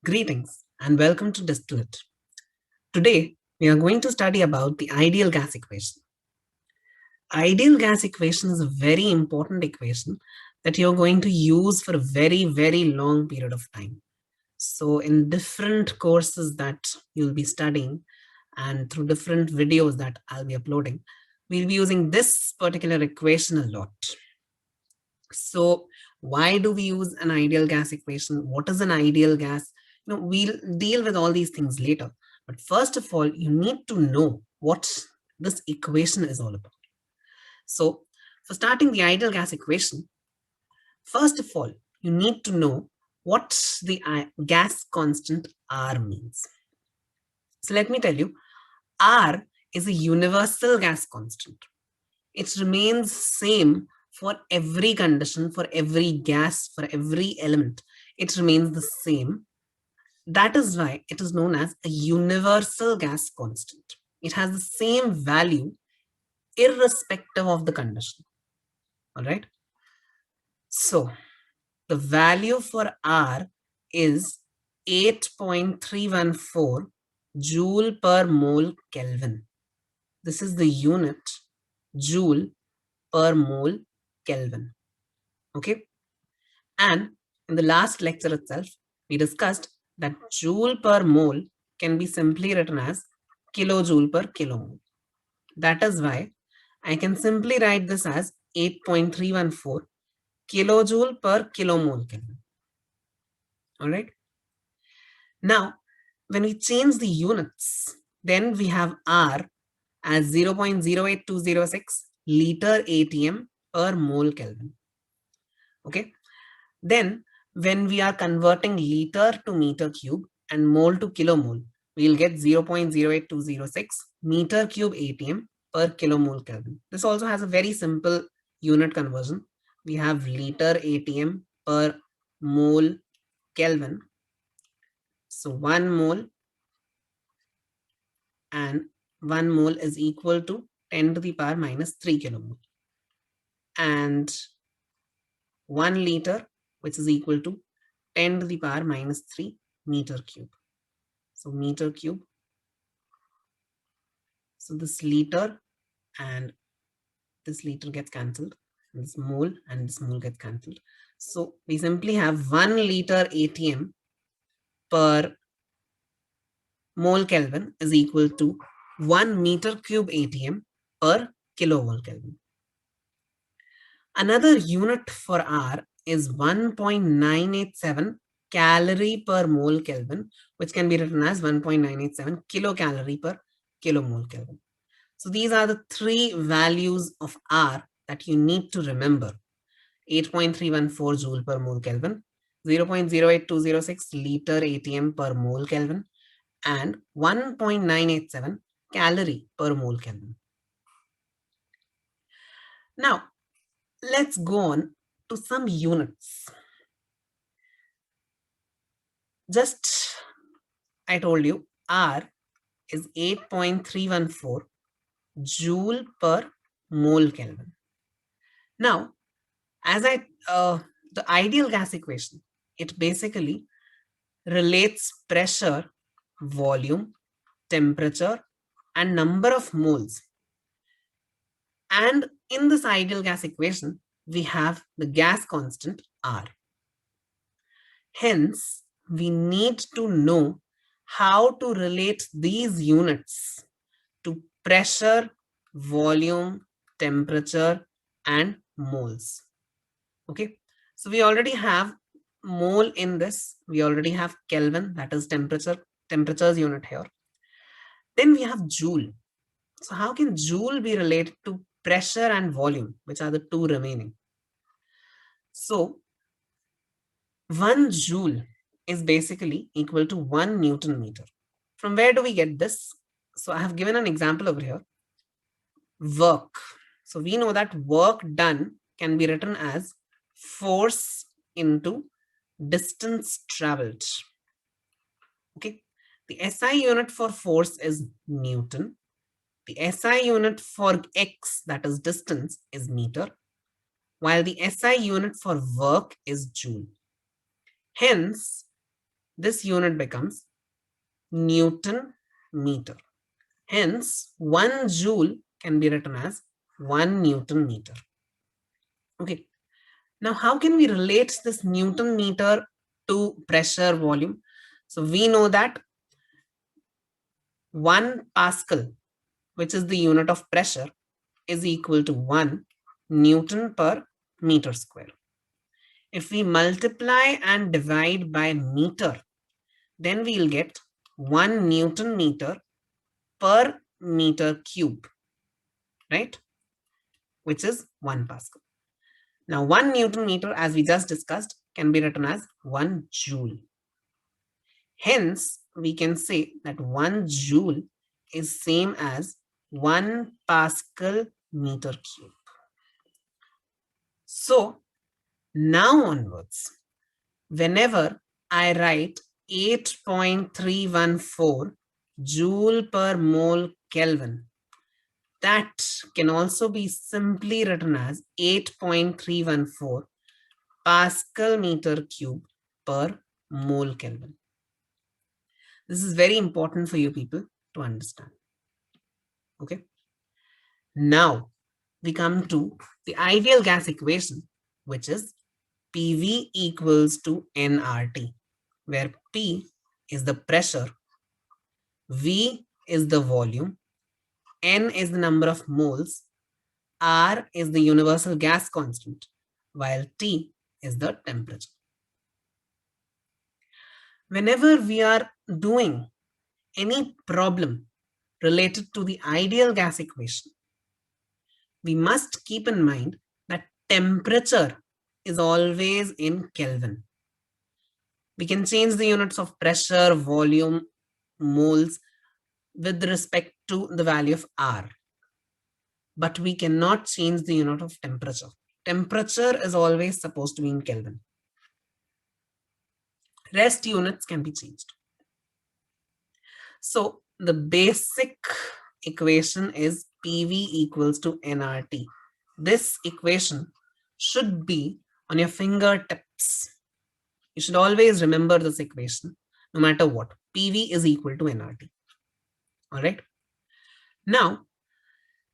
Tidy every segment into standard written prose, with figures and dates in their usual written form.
Greetings and welcome to Distillate. Today, we are going to study about the ideal gas equation. Ideal gas equation is a very important equation that you're going to use for a very long period of time. So in different courses that you'll be studying and through different videos that I'll be uploading, we'll be using this particular equation a lot. So why do we use an ideal gas equation? What is an ideal gas? We'll deal with all these things later. But first of all, you need to know what this equation is all about. So for starting the ideal gas equation, first of all, you need to know what the gas constant R means. So let me tell you, R is a universal gas constant. It remains same for every condition, for every gas, for every element. It remains the same. That is why it is known as a universal gas constant. It has the same value irrespective of the condition. All right. So the value for R is 8.314 joule per mole Kelvin. This is the unit, joule per mole Kelvin. Okay. And in the last lecture itself, we discussed that joule per mole can be simply written as kilojoule per kilomole. That is why I can simply write this as 8.314 kilojoule per kilomole Kelvin. All right. Now, when we change the units, then we have R as 0.08206 liter ATM per mole Kelvin. Okay. Then when we are converting liter to meter cube and mole to kilomole, we'll get 0.08206 meter cube ATM per kilomole Kelvin. This also has a very simple unit conversion. We have liter ATM per mole Kelvin. So 1 mole and 1 mole is equal to 10 to the power minus 3 kilomole. And 1 liter, which is equal to 10 to the power minus 3 meter cube. So meter cube. So this liter and this liter gets cancelled. This mole and this mole gets cancelled. So we simply have 1 liter ATM per mole Kelvin is equal to 1 meter cube ATM per kilovolt Kelvin. Another unit for R is 1.987 calorie per mole Kelvin, which can be written as 1.987 kilocalorie per kilomole Kelvin. So these are the three values of R that you need to remember. 8.314 joule per mole Kelvin, 0.08206 liter ATM per mole Kelvin, and 1.987 calorie per mole Kelvin. Now, let's go on to some units. Just, I told you, R is 8.314 joule per mole Kelvin. Now, as the ideal gas equation, it basically relates pressure, volume, temperature, and number of moles. And in this ideal gas equation, we have the gas constant R. Hence, we need to know how to relate these units to pressure, volume, temperature, and moles. Okay, so we already have mole in this. We already have Kelvin, that is temperature's unit here. Then we have joule. So how can joule be related to pressure and volume, which are the two remaining? So 1 joule is basically equal to 1 Newton meter. From where do we get this? So I have given an example over here. Work. So we know that work done can be written as force into distance traveled. Okay. The SI unit for force is Newton. The SI unit for X, that is distance, is meter, while the SI unit for work is joule. Hence, this unit becomes Newton meter. Hence, 1 joule can be written as 1 Newton meter. Okay. Now, how can we relate this Newton meter to pressure volume? So we know that 1 Pascal, which is the unit of pressure, is equal to 1 Newton per meter square. If we multiply and divide by meter, then we'll get 1 Newton meter per meter cube, right? Which is 1 Pascal. Now, 1 Newton meter, as we just discussed, can be written as 1 joule. Hence, we can say that 1 joule is same as 1 Pascal meter cube. So, now onwards, whenever I write 8.314 joule per mole Kelvin, that can also be simply written as 8.314 Pascal meter cube per mole Kelvin. This is very important for you people to understand. Okay. Now we come to the ideal gas equation, which is PV equals to nRT, where P is the pressure, V is the volume, N is the number of moles, R is the universal gas constant, while T is the temperature. Whenever we are doing any problem related to the ideal gas equation, we must keep in mind that temperature is always in Kelvin. We can change the units of pressure, volume, moles with respect to the value of R, but we cannot change the unit of temperature. Temperature is always supposed to be in Kelvin. Rest units can be changed. So the basic equation is PV equals to nRT. This equation should be on your fingertips. You should always remember this equation no matter what. PV is equal to nRT. All right. Now,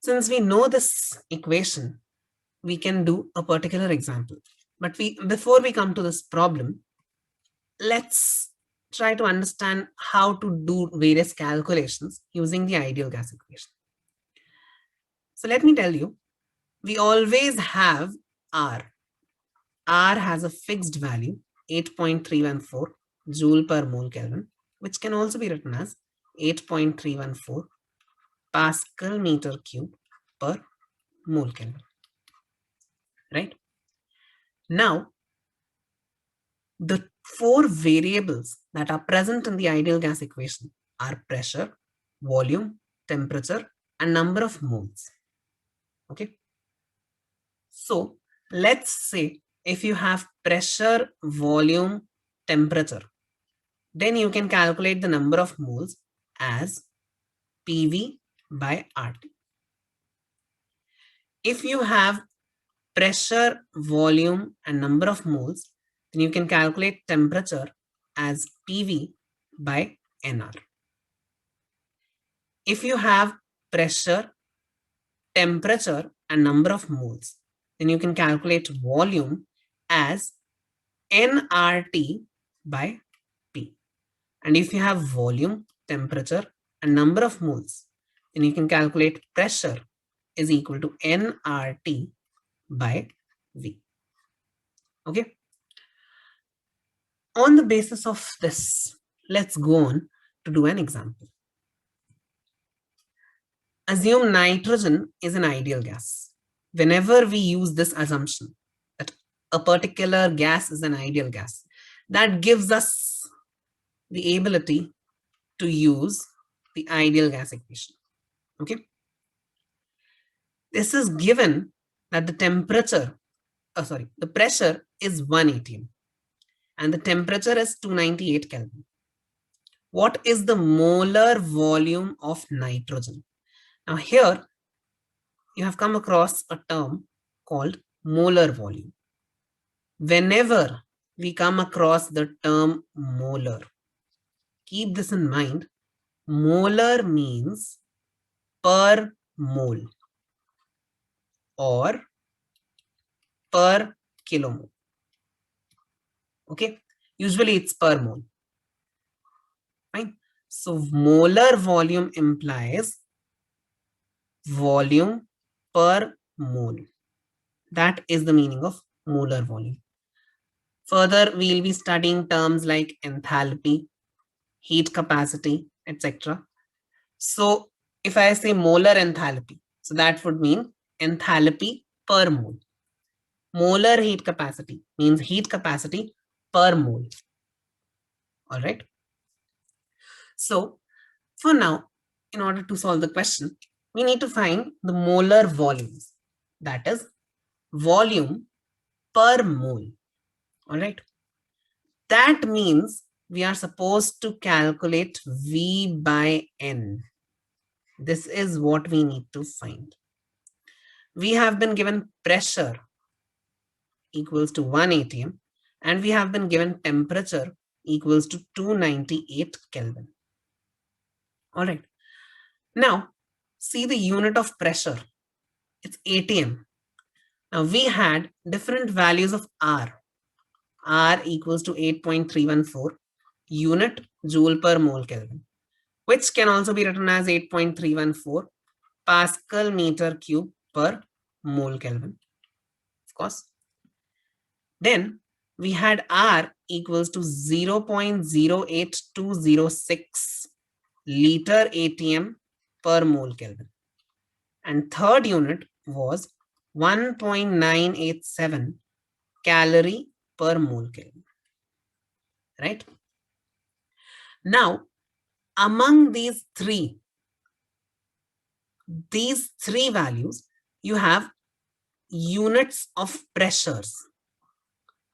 since we know this equation, we can do a particular example. But before we come to this problem, let's try to understand how to do various calculations using the ideal gas equation. So let me tell you, we always have R. R has a fixed value, 8.314 joule per mole Kelvin, which can also be written as 8.314 Pascal meter cube per mole Kelvin. Right? Now, the 4 variables that are present in the ideal gas equation are pressure, volume, temperature, and number of moles. Okay. So let's say if you have pressure, volume, temperature, then you can calculate the number of moles as PV by RT. If you have pressure, volume, and number of moles, then you can calculate temperature as PV by nR. If you have pressure, temperature, and number of moles, then you can calculate volume as nRT by P. And if you have volume, temperature, and number of moles, then you can calculate pressure is equal to nRT by V. Okay. On the basis of this, let's go on to do an example. Assume nitrogen is an ideal gas. Whenever we use this assumption that a particular gas is an ideal gas, that gives us the ability to use the ideal gas equation. Okay. This is given that the temperature, the pressure is 1 atm and the temperature is 298 Kelvin. What is the molar volume of nitrogen? Now here you have come across a term called molar volume. Whenever we come across the term molar. Keep this in mind. Molar means per mole or per kilomole. Okay, usually it's per mole. Fine. So molar volume implies volume per mole. That is the meaning of molar volume. Further, we'll be studying terms like enthalpy, heat capacity, etc. So if I say molar enthalpy, so that would mean enthalpy per mole. Molar heat capacity means heat capacity per mole. All right. So for now, in order to solve the question, we need to find the molar volumes. That is volume per mole. All right. That means we are supposed to calculate V by N. This is what we need to find. We have been given pressure equals to 1 atm and we have been given temperature equals to 298 Kelvin. All right. Now, see the unit of pressure. It's atm. Now, we had different values of R. R equals to 8.314 unit joule per mole Kelvin, which can also be written as 8.314 Pascal meter cube per mole Kelvin, of course. Then we had R equals to 0.08206 liter atm per mole Kelvin. And third unit was 1.987 calorie per mole Kelvin. Right? Now, among these three values, you have units of pressures.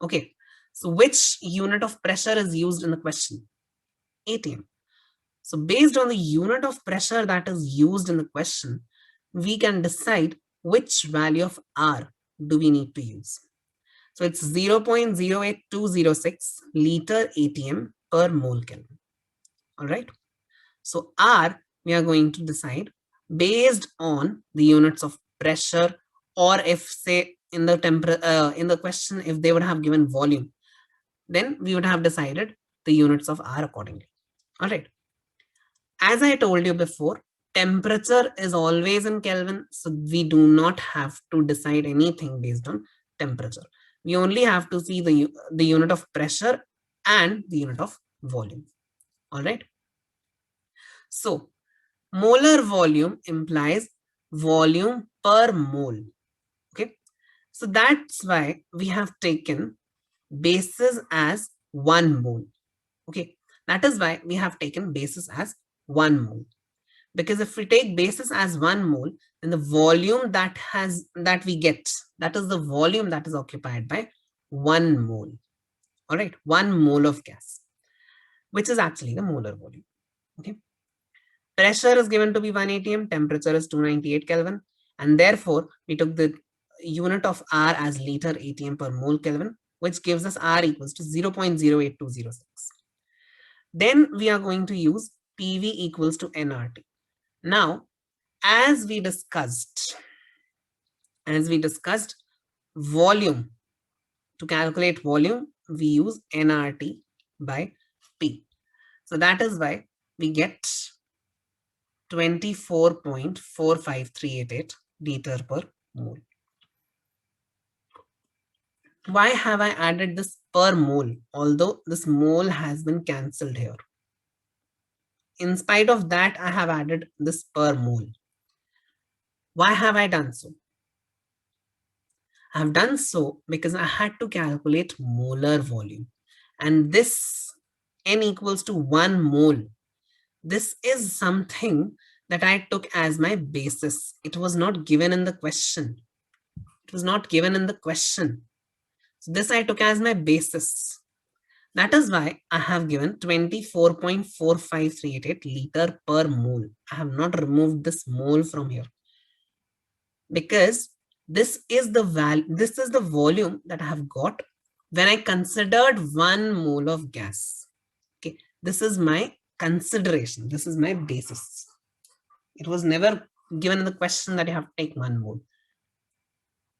Okay, so which unit of pressure is used in the question? atm. So based on the unit of pressure that is used in the question, we can decide which value of R do we need to use. So it's 0.08206 liter atm per mole Kelvin. All right. So R we are going to decide based on the units of pressure, or if say in the question, if they would have given volume, then we would have decided the units of R accordingly. All right. As I told you before, temperature is always in Kelvin, so we do not have to decide anything based on temperature. We only have to see the unit of pressure and the unit of volume. All right. So molar volume implies volume per mole. Okay. So that's why we have taken basis as 1 mole. Okay. That is why we have taken basis as 1 mole. Because if we take basis as 1 mole, then the volume that we get, that is the volume that is occupied by 1 mole. All right, 1 mole of gas, which is actually the molar volume. Okay. Pressure is given to be 1 atm, temperature is 298 Kelvin, and therefore we took the unit of R as liter atm per mole Kelvin, which gives us R equals to 0.08206. Then we are going to use PV equals to nRT. Now, as we discussed, volume, to calculate volume, we use nRT by P. So that is why we get 24.45388 liter per mole. Why have I added this per mole, although this mole has been cancelled here? In spite of that, I have added this per mole. Why have I done so? I have done so because I had to calculate molar volume. And this N equals to 1 mole. This is something that I took as my basis. It was not given in the question. So this I took as my basis. That is why I have given 24.4538 liter per mole. I have not removed this mole from here, because this is the volume that I have got when I considered 1 mole of gas. Okay, this is my consideration. This is my basis. It was never given in the question that you have to take 1 mole.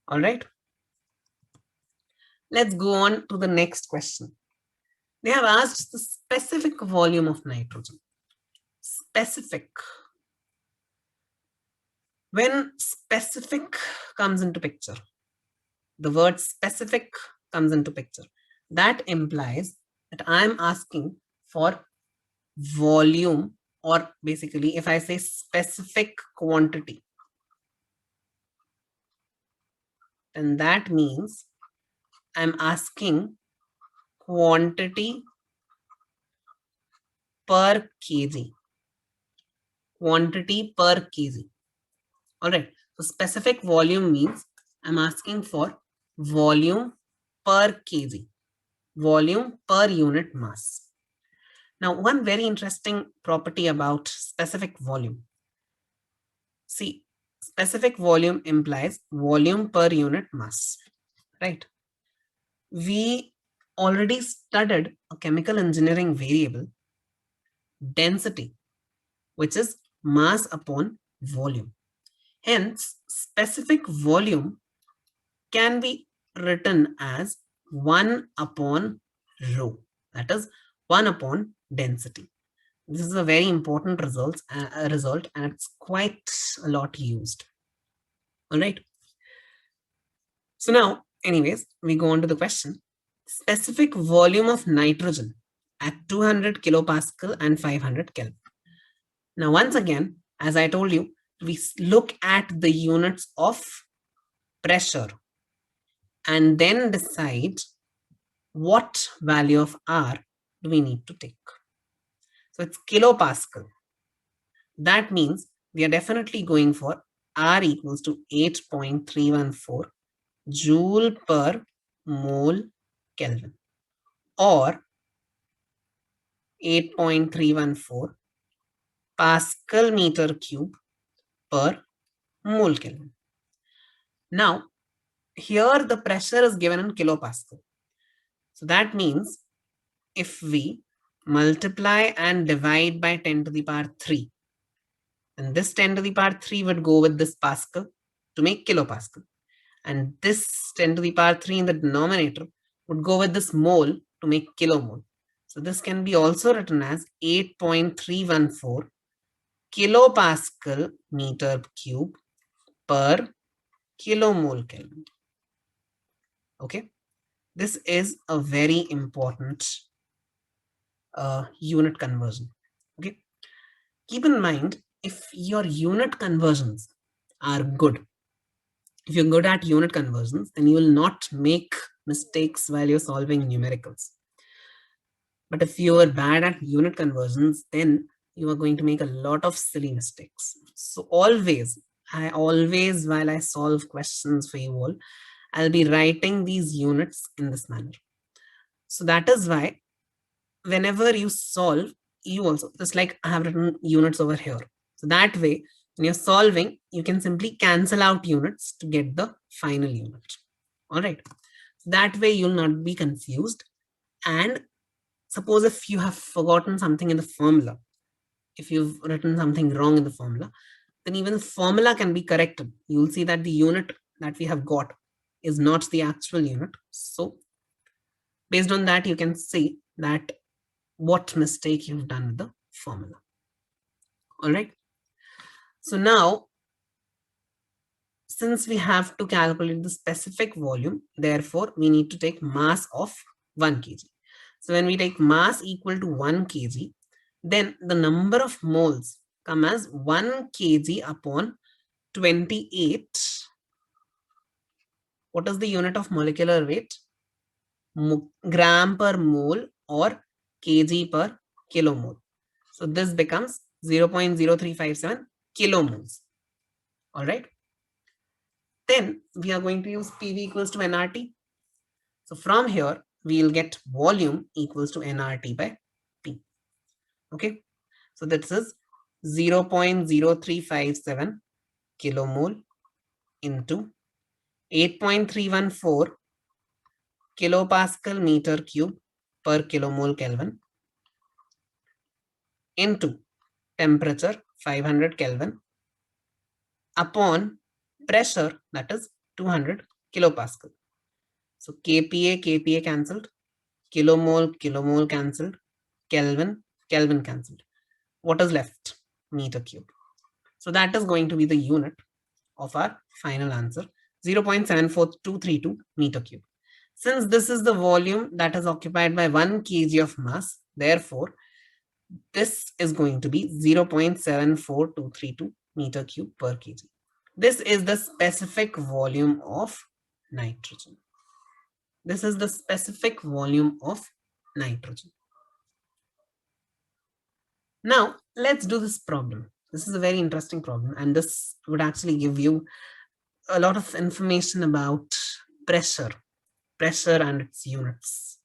All right. Let's go on to the next question. They have asked the specific volume of nitrogen. Specific. When specific comes into picture, the word specific comes into picture. That implies that I'm asking for volume, or basically if I say specific quantity, then that means I'm asking quantity per kg. Quantity per kg. All right. So specific volume means I'm asking for volume per kg, volume per unit mass. Now, one very interesting property about specific volume. See, specific volume implies volume per unit mass, right? We already studied a chemical engineering variable, density, which is mass upon volume. Hence, specific volume can be written as 1 upon rho, that is 1 upon density. This is a very important result and it's quite a lot used. All right. So now, anyways, we go on to the question. Specific volume of nitrogen at 200 kilopascal and 500 Kelvin. Now, once again, as I told you, we look at the units of pressure and then decide what value of R do we need to take. So it's kilopascal. That means we are definitely going for R equals to 8.314 joule per mole Kelvin, or 8.314 Pascal meter cube per mole Kelvin. Now, here the pressure is given in kilopascal. So that means if we multiply and divide by 10 to the power 3, then this 10 to the power 3 would go with this Pascal to make kilopascal. And this 10 to the power 3 in the denominator would go with this mole to make kilomole. So this can be also written as 8.314 kilopascal meter cube per kilomole Kelvin. Okay, this is a very important unit conversion. Okay, keep in mind, if your unit conversions are good, if you're good at unit conversions, then you will not make mistakes while you're solving numericals. But if you are bad at unit conversions, then you are going to make a lot of silly mistakes. So always, while I solve questions for you all, I'll be writing these units in this manner. So that is why whenever you solve, you also, just like I have written units over here. So that way, when you're solving, you can simply cancel out units to get the final unit. All right. So that way you'll not be confused. And suppose if you have forgotten something in the formula, if you've written something wrong in the formula, then even the formula can be corrected. You'll see that the unit that we have got is not the actual unit. So based on that, you can see that what mistake you've done with the formula. All right. So now, since we have to calculate the specific volume, therefore we need to take mass of 1 kg. So when we take mass equal to 1 kg, then the number of moles come as 1 kg upon 28. What is the unit of molecular weight? Gram per mole or kg per kilomole. So this becomes 0.0357 kilomoles. All right. Then we are going to use PV equals to nRT. So from here, we'll get volume equals to nRT by P. Okay. So this is 0.0357 kilomole into 8.314 kilopascal meter cube per kilomole Kelvin into temperature 500 Kelvin upon pressure, that is 200 kilopascal. So kPa cancelled, kilomole cancelled, Kelvin cancelled. What is left? Meter cube. So that is going to be the unit of our final answer, 0.74232 meter cube. Since this is the volume that is occupied by 1 kg of mass, therefore, this is going to be 0.74232 meter cube per kg. This is the specific volume of nitrogen. This is the specific volume of nitrogen. Now, let's do this problem. This is a very interesting problem, and this would actually give you a lot of information about pressure and its units.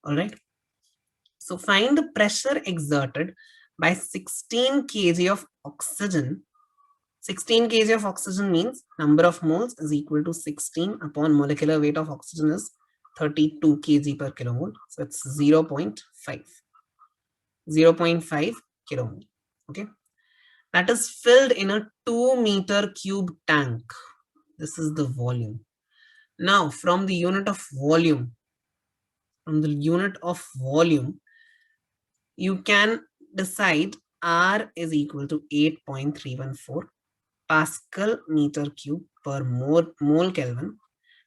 All right. So find the pressure exerted by 16 kg of oxygen. 16 kg of oxygen means number of moles is equal to 16 upon molecular weight of oxygen is 32 kg per kilomole. So it's 0.5 kilomole. Okay. That is filled in a 2 meter cube tank. This is the volume. Now, from the unit of volume, you can decide R is equal to 8.314 Pascal meter cube per mole Kelvin.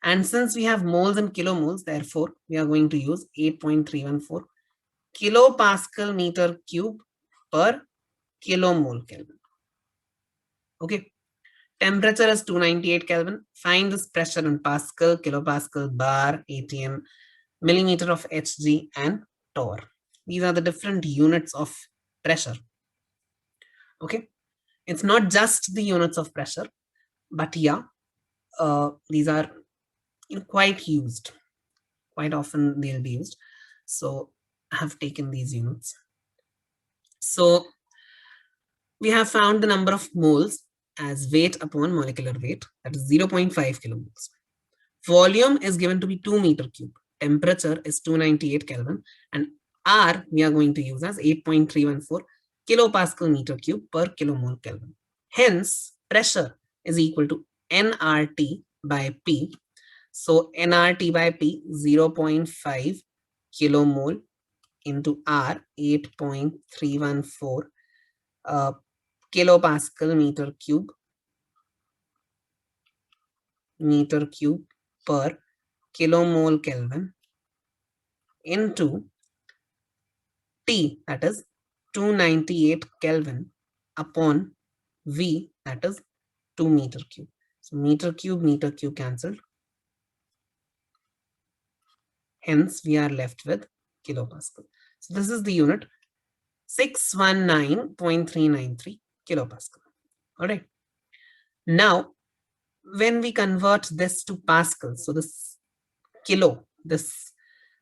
And since we have moles and kilomoles, therefore, we are going to use 8.314 kilopascal meter cube per kilomole Kelvin. Okay. Temperature is 298 Kelvin. Find this pressure in Pascal, kilopascal, bar, atm, millimeter of Hg, and torr. These are the different units of pressure. Okay. It's not just the units of pressure, but yeah, these are quite used. Quite often they'll be used. So I have taken these units. So we have found the number of moles as weight upon molecular weight, that is 0.5 kilomoles. Volume is given to be 2 meter cube. Temperature is 298 Kelvin, and R we are going to use as 8.314 kilopascal meter cube per kilomole Kelvin. Hence, pressure is equal to nRT by P. So nRT by P 0.5 kilomole into R 8.314 kilopascal meter cube per kilomole Kelvin into T, that is 298 Kelvin upon V, that is 2 meter cube. So meter cube cancelled. Hence we are left with kilopascal. So this is the unit 619.393 kilopascal. All right. Now, when we convert this to Pascal, so this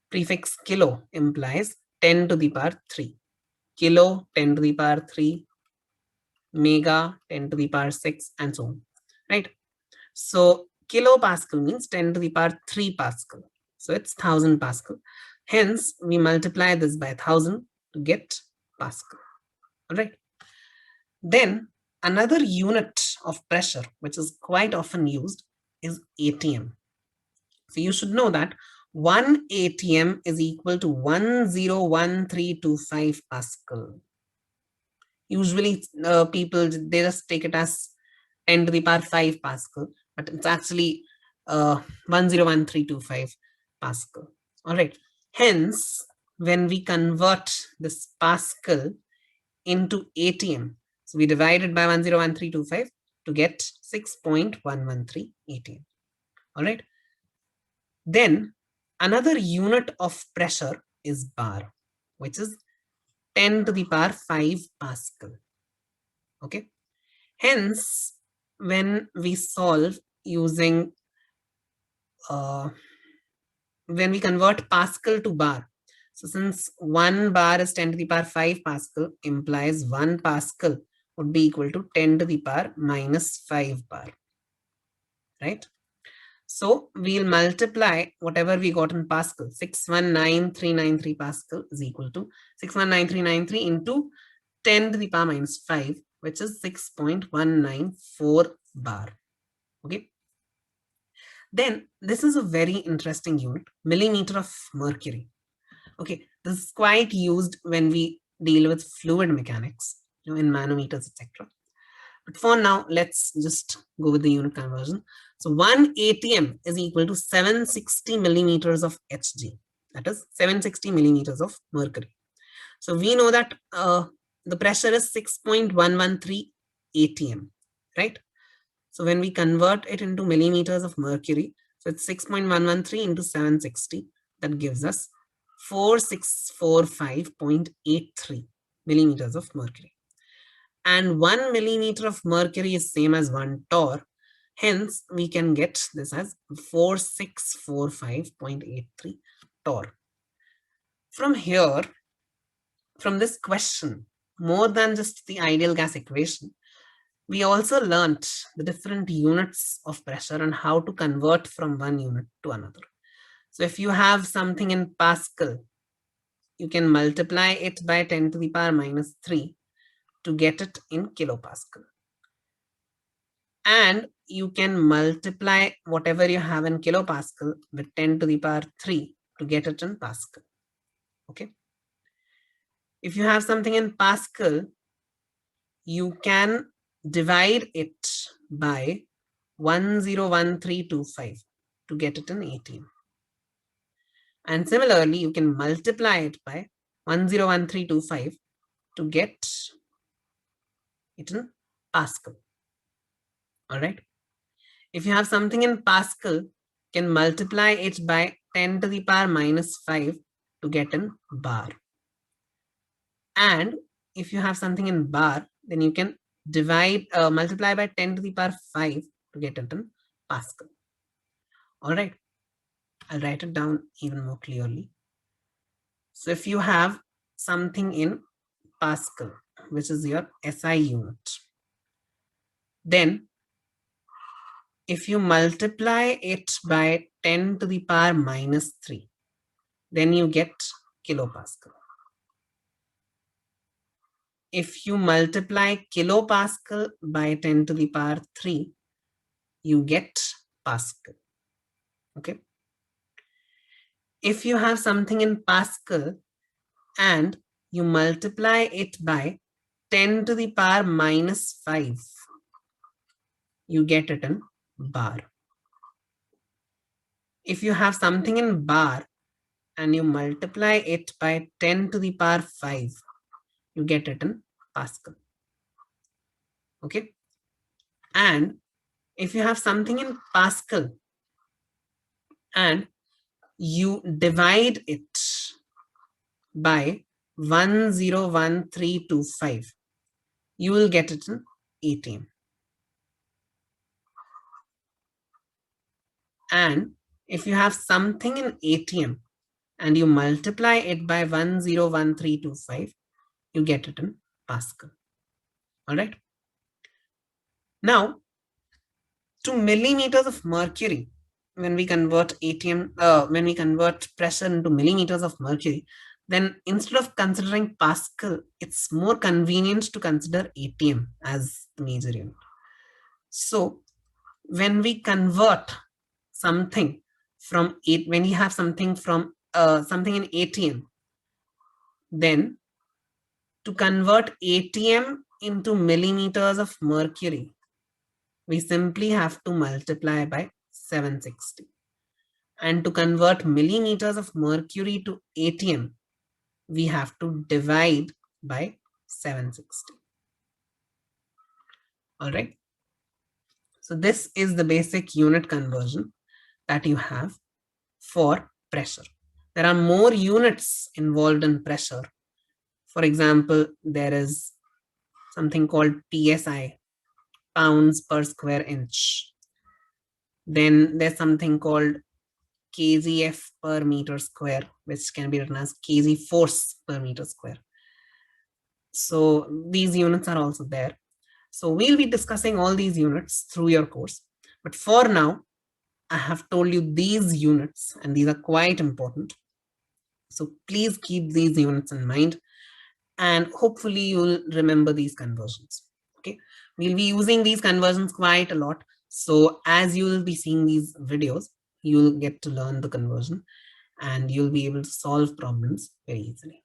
prefix kilo implies 10 to the power 3. Kilo 10 to the power 3, mega 10 to the power 6, and so on. Right? So kilopascal means 10 to the power 3 Pascal. So it's 1000 Pascal. Hence, we multiply this by 1000 to get Pascal. All right. Then another unit of pressure, which is quite often used, is ATM. So you should know that 1 ATM is equal to 101325 Pascal. Usually people, they just take it as 10 to the power 5 Pascal, but it's actually 101325 Pascal. All right. Hence, when we convert this Pascal into ATM, so we divide it by 101325 to get 6.113 ATM. All right. Then another unit of pressure is bar, which is 10 to the power 5 Pascal. Okay. Hence, when we solve using, when we convert Pascal to bar, so since 1 bar is 10 to the power 5 Pascal, implies 1 Pascal would be equal to 10 to the power minus 5 bar. Right? So we'll multiply whatever we got in Pascal. 619393 Pascal is equal to 619393 into 10 to the power minus 5, which is 6.194 bar. Okay. Then this is a very interesting unit, millimeter of mercury. Okay, this is quite used when we deal with fluid mechanics, in manometers, etc. But for now, let's just go with the unit conversion. So 1 atm is equal to 760 millimeters of Hg. That is 760 millimeters of mercury. So we know that the pressure is 6.113 atm, right? So when we convert it into millimeters of mercury, so it's 6.113 into 760, that gives us 4645.83 millimeters of mercury. And 1 millimeter of mercury is same as 1 torr. Hence, we can get this as 4645.83 torr. From here, from this question, more than just the ideal gas equation, we also learnt the different units of pressure and how to convert from one unit to another. So if you have something in Pascal, you can multiply it by 10 to the power minus 3 to get it in kilopascal. And you can multiply whatever you have in kilopascal with 10 to the power 3 to get it in Pascal. Okay. If you have something in Pascal, you can divide it by 101325 to get it in atm. And similarly, you can multiply it by 101325 to get it in Pascal. All right. If you have something in Pascal, you can multiply it by 10 to the power minus 5 to get in bar. And if you have something in bar, then you can multiply by 10 to the power 5 to get it in Pascal. All right. I'll write it down even more clearly. So if you have something in Pascal, which is your SI unit, then if you multiply it by 10 to the power minus 3, then you get kilopascal. If you multiply kilopascal by 10 to the power 3, you get Pascal. Okay. If you have something in Pascal and you multiply it by 10 to the power minus 5, you get it in bar. If you have something in bar and you multiply it by 10 to the power 5, you get it in Pascal. Okay. And if you have something in Pascal and you divide it by 101325, you will get it in atm. And if you have something in atm and you multiply it by 101325, you get it in Pascal. All right. Now, to millimeters of mercury, when we convert when we convert pressure into millimeters of mercury, then instead of considering Pascal, it's more convenient to consider atm as the major unit. So when we convert something from when you have something from something in atm, then to convert atm into millimeters of mercury, we simply have to multiply by 760. And to convert millimeters of mercury to atm, we have to divide by 760. All right. So this is the basic unit conversion that you have for pressure. There are more units involved in pressure. For example, there is something called PSI, pounds per square inch. Then there's something called kgf per meter square, which can be written as kg force per meter square. So these units are also there. So we'll be discussing all these units through your course. But for now, I have told you these units, and these are quite important. So please keep these units in mind, and hopefully you'll remember these conversions. Okay, we'll be using these conversions quite a lot. So as you'll be seeing these videos, you'll get to learn the conversion and you'll be able to solve problems very easily.